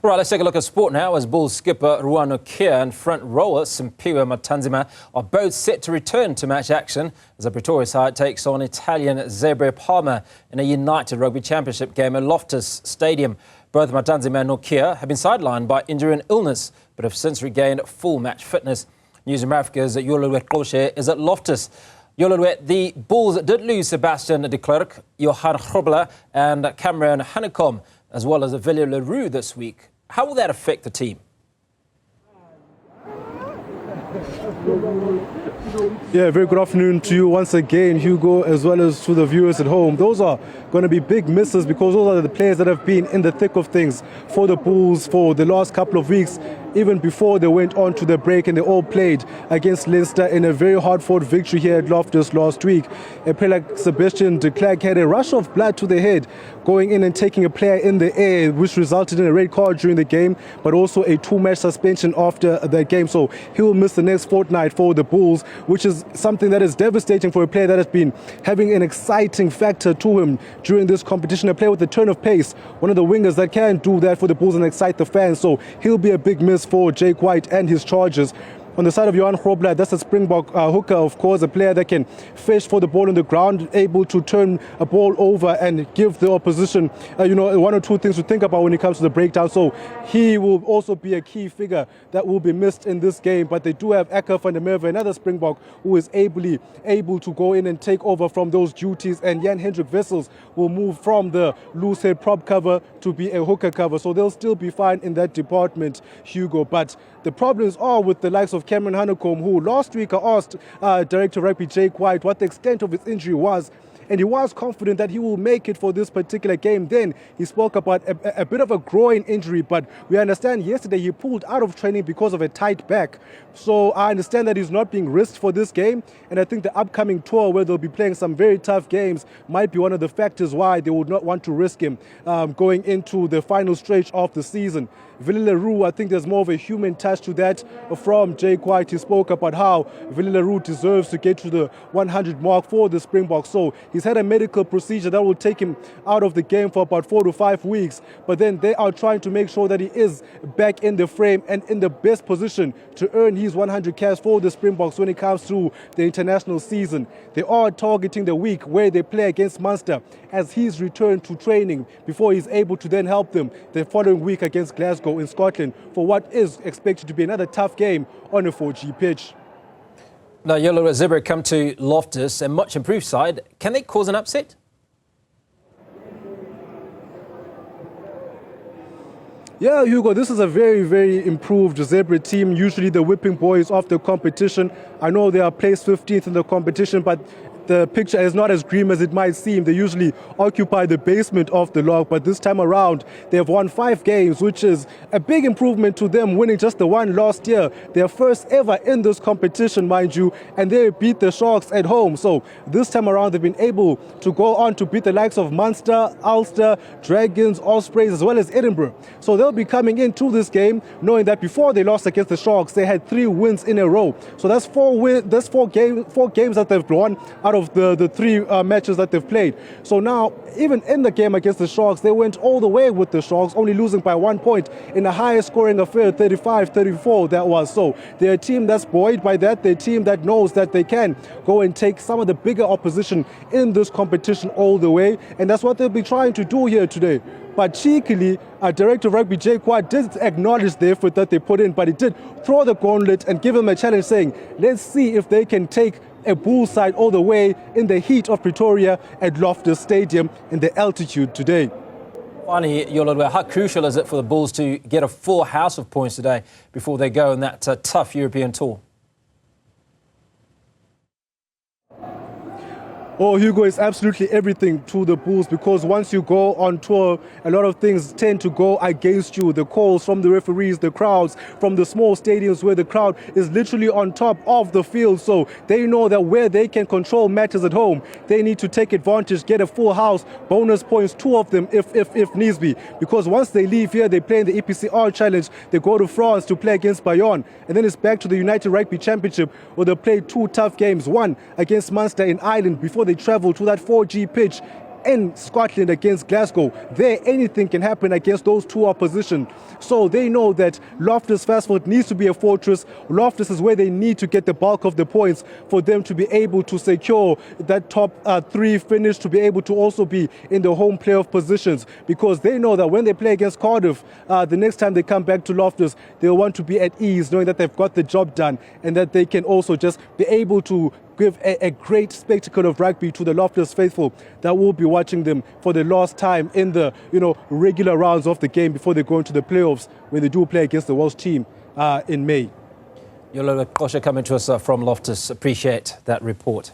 All right, let's take a look at sport now as Bulls skipper Ruan Nortje and front rower Simphiwe Matanzima are both set to return to match action as the Pretoria side takes on Italian Zebre Parma in a United Rugby Championship game at Loftus Stadium. Both Matanzima and Nortje have been sidelined by injury and illness, but have since regained full match fitness. Newzroom Afrika's Yolulwe Qoshe is at Loftus. Yolulwe, the Bulls did lose Sebastian de Klerk, Johan Grobler and Cameron Honeycomb, as well as Yolulwe this week. How will that affect the team? Yeah, very good afternoon to you once again, Hugo, as well as to the viewers at home. Those are going to be big misses because those are the players that have been in the thick of things for the Bulls for the last couple of weeks, even before they went on to the break, and they all played against Leinster in a very hard-fought victory here at Loftus last week. A player like Sebastian de Klerk had a rush of blood to the head, going in and taking a player in the air, which resulted in a red card during the game, but also a 2-match suspension after that game. So he will miss the next fortnight for the Bulls, which is something that is devastating for a player that has been having an exciting factor to him during this competition. A player with a turn of pace, one of the wingers that can do that for the Bulls and excite the fans. So he'll be a big miss for Jake White and his Chargers. On the side of Johan Grobler, that's a Springbok hooker, of course, a player that can fish for the ball on the ground, able to turn a ball over and give the opposition, one or two things to think about when it comes to the breakdown. So he will also be a key figure that will be missed in this game. But they do have Eka van der Merwe, another Springbok, who is able to go in and take over from those duties. And Jan Hendrik Wessels will move from the loose head prop cover to be a hooker cover. So they'll still be fine in that department, Hugo. But the problems are with the likes of Cameron Honeycomb, who last week I asked Director of Rugby Jake White what the extent of his injury was, and he was confident that he will make it for this particular game. Then he spoke about a bit of a groin injury, but we understand yesterday he pulled out of training because of a tight back. So I understand that he's not being risked for this game, and I think the upcoming tour, where they'll be playing some very tough games, might be one of the factors why they would not want to risk him going into the final stretch of the season. Yolulwe, I think there's more of a human touch to that from Jake White. He spoke about how Yolulwe deserves to get to the 100 mark for the Springboks. So he's had a medical procedure that will take him out of the game for about 4 to 5 weeks. But then they are trying to make sure that he is back in the frame and in the best position to earn his 100 caps for the Springboks when it comes to the international season. They are targeting the week where they play against Munster as he's returned to training before he's able to then help them the following week against Glasgow in Scotland for what is expected to be another tough game on a 4G pitch. Now, Yolulwe, Zebre come to Loftus, a much improved side. Can they cause an upset? Yeah, Hugo, this is a very, very improved Zebre team. Usually the whipping boys of the competition. I know they are placed 15th in the competition, but the picture is not as grim as it might seem. They usually occupy the basement of the log, but this time around they have won 5 games, which is a big improvement to them, winning just the one last year. Their first ever in this competition, mind you, and they beat the Sharks at home. So this time around they've been able to go on to beat the likes of Munster, Ulster, Dragons, Ospreys, as well as Edinburgh. So they'll be coming into this game knowing that before they lost against the Sharks, they had 3 wins in a row. So that's 4 games that they've won out of the 3 matches that they've played. So now, even in the game against the Sharks, they went all the way with the Sharks, only losing by 1 point in a higher scoring affair, 35-34 that was. So they're a team that's buoyed by that. They're a team that knows that they can go and take some of the bigger opposition in this competition all the way, and that's what they'll be trying to do here today. But cheekily, Director of Rugby Jake White did acknowledge the effort that they put in, but he did throw the gauntlet and give them a challenge, saying, let's see if they can take a Bulls side all the way in the heat of Pretoria at Loftus Stadium in the altitude today. Finally, Yolulwe, how crucial is it for the Bulls to get a full house of points today before they go on that tough European tour? Oh, Hugo, is absolutely everything to the Bulls, because once you go on tour, a lot of things tend to go against you. The calls from the referees, the crowds, from the small stadiums where the crowd is literally on top of the field. So they know that where they can control matters at home, they need to take advantage, get a full house, bonus points, 2 of them if needs be. Because once they leave here, they play in the EPCR Challenge, they go to France to play against Bayonne, and then it's back to the United Rugby Championship, where they play 2 tough games, one against Munster in Ireland before they travel to that 4G pitch in Scotland against Glasgow. There, anything can happen against those two opposition. So they know that Loftus Versfeld needs to be a fortress. Loftus is where they need to get the bulk of the points for them to be able to secure that top 3 finish, to be able to also be in the home playoff positions, because they know that when they play against Cardiff, the next time they come back to Loftus, they'll want to be at ease, knowing that they've got the job done and that they can also just be able to give a great spectacle of rugby to the Loftus faithful that will be watching them for the last time in the regular rounds of the game before they go into the playoffs when they do play against the Welsh team in May. Yolulwe, Qoshe coming to us from Loftus. Appreciate that report.